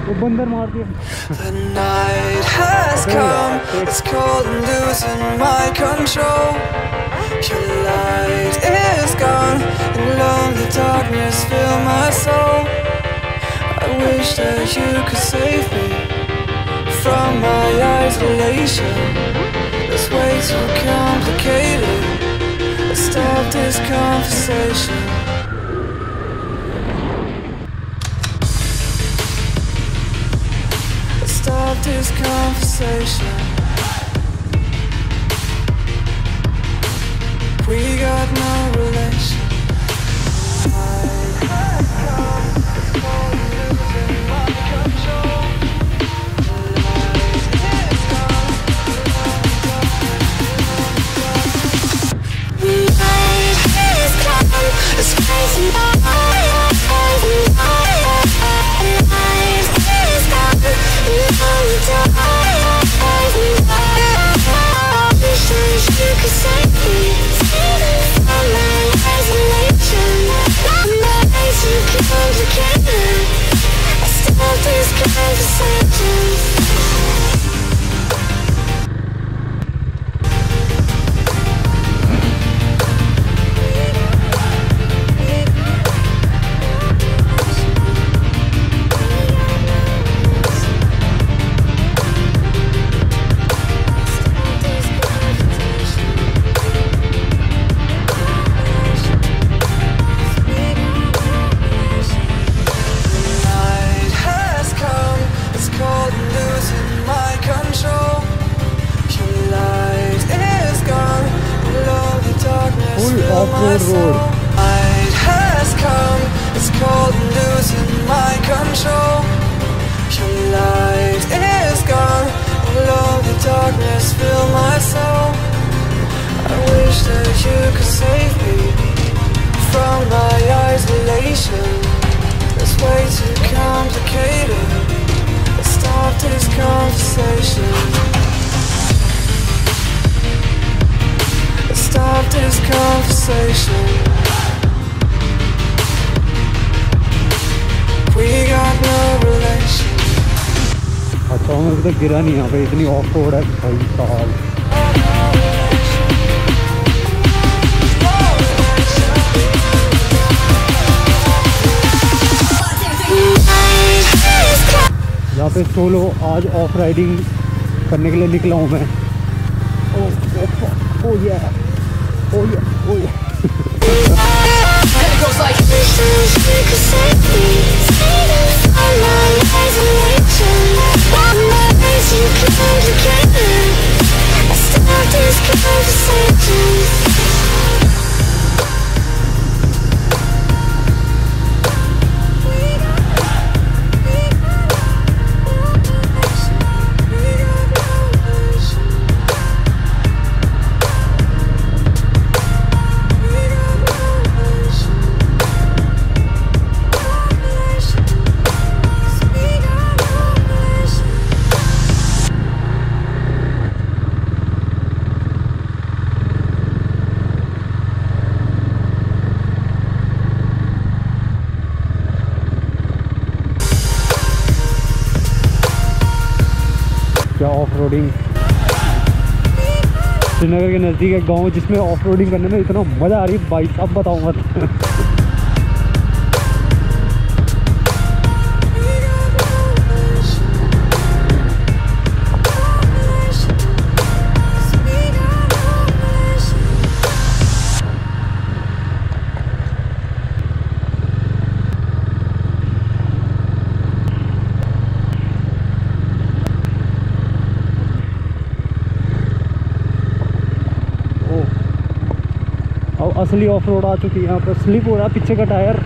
वो बंदर मार दिया। The night has come, it's cold and losing my control. Your light is gone, and lonely darkness fill my soul. I wish that you could save me from my isolation. It's way too complicated. Let's stop this conversation. Stop this conversation. We got no relation. It's crazy. Offroad road. Night has come, it's cold and losing my control. Your light is gone, alone the darkness fill my soul. I wish that you could save me from my isolation. It's way too complicated. Let's stop this conversation. Stop this conversation. We got no relation. अच्छा मैं तो गिरा नहीं यहाँ पे, इतनी of road है भाई साहब। यहाँ पे सोलो आज ऑफ राइडिंग करने के लिए निकला हूँ मैं। Oh yeah, oh yeah, oh yeah. It goes like off roading Srinagar के नज़दीक एक गांव जिसमें ऑफ रोडिंग करने में इतना मज़ा आ रही है भाई साहब, बताऊँ मत। असली ऑफ रोड आ चुकी है। यहाँ पर स्लिप हो रहा है पीछे का टायर,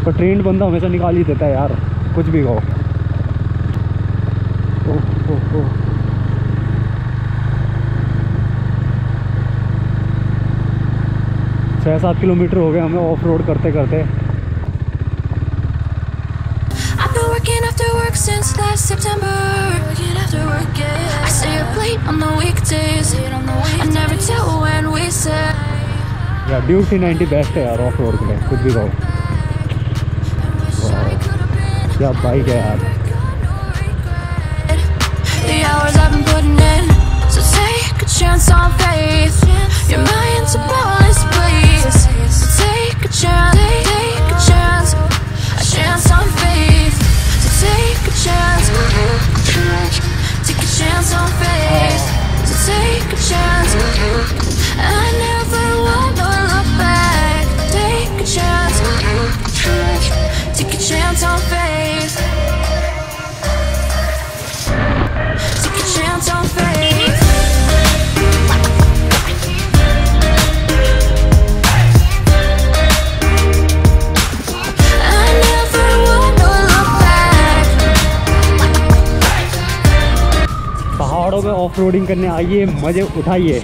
पर ट्रेंड बंदा हमेशा निकाल ही देता है यार, कुछ भी कहो। ओह 6-7 किलोमीटर हो गए हमें ऑफ रोड करते करते। Since last September, working after work, yeah. I stay up late on the weekdays. I never tell when we say या ड्यूक 390 बेस्ट है यार ऑफ रोड के लिए, कुछ भी कहो। क्या बाइक है यार। The hours I've been putting in, so take a chance on faith. You're my invincible place. So take a chance, take a chance on faith. So take a chance on faith. So take a chance. I never want to look back. Take a chance on faith. Take a chance on faith. I never want to look back. पहाड़ों में off roading करने आइए, मज़े उठाइए।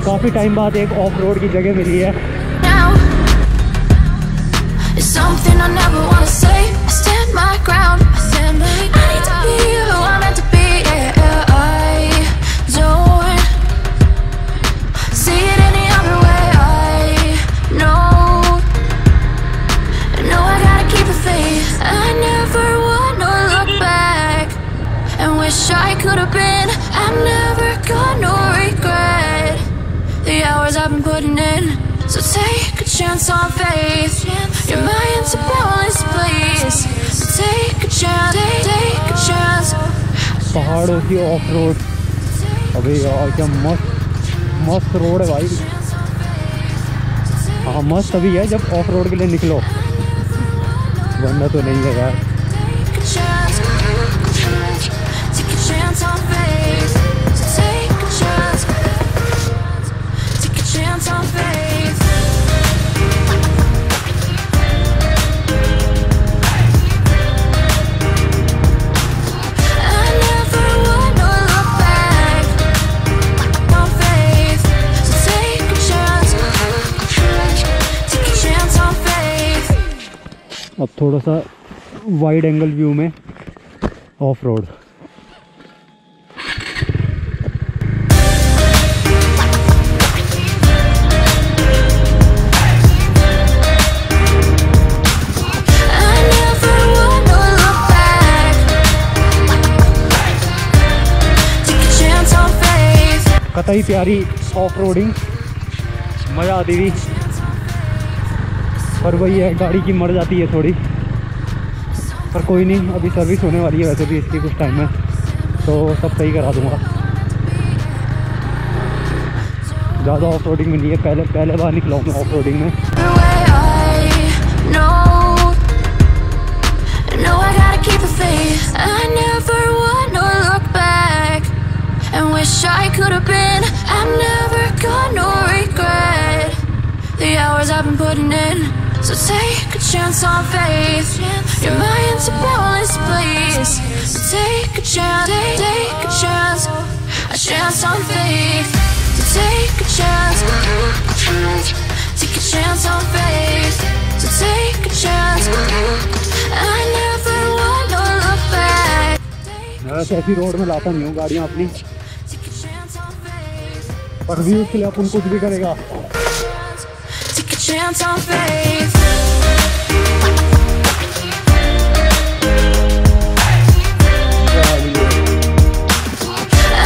काफ़ी time बाद एक of road की जगह मिली है। Now it's something I never wanna say. I stand my ground. I need to be who I'm meant to be. Yeah, I don't see it any other way. I know I gotta keep the faith. I never wanna look back and wish I could have been. I'm never gonna regret the hours I've been putting in. So take a chance on faith. You're my invincible place. So take a chance, take a chance. पहाड़ों की of road, अबे यार क्या मस्त road है भाई। हाँ मस्त अभी है जब ऑफ रोड के लिए निकलो, वरना तो नहीं है यार। Take a chance on faith. So take a chance on faith. I never wanna look back on faith. So take a chance on faith. अब थोड़ा सा वाइड एंगल व्यू में ऑफ रोड। कतई प्यारी ऑफ रोडिंग, मज़ा आती थी, पर वही है गाड़ी की मर जाती है थोड़ी। पर कोई नहीं, अभी सर्विस होने वाली है वैसे भी इसकी कुछ टाइम में, तो सब सही करा दूँगा। ज़्यादा ऑफ रोडिंग में नहीं है, पहले बार निकला हूँ मैं ऑफ रोडिंग में। And wish I could have been. I'm never gonna regret the hours I've been putting in. So take a chance on faith. You're my invincible place. So take a chance on faith. So take a chance on faith. So take a chance. I never wanna look back. मैं ऐसी road में लाता नहीं हूँ गाड़ियाँ अपनी, पर views के लिए अपन कुछ भी करेगा। Take a chance on faith.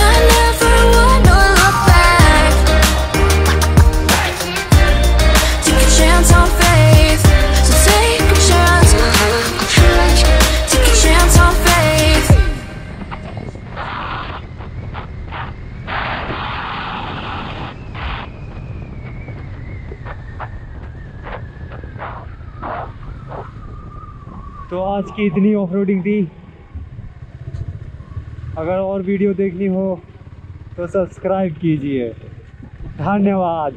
I never wanna look back. Take a chance on faith. So take a chance on faith. तो आज की इतनी ऑफ रोडिंग थी। अगर और वीडियो देखनी हो तो सब्सक्राइब कीजिए। धन्यवाद।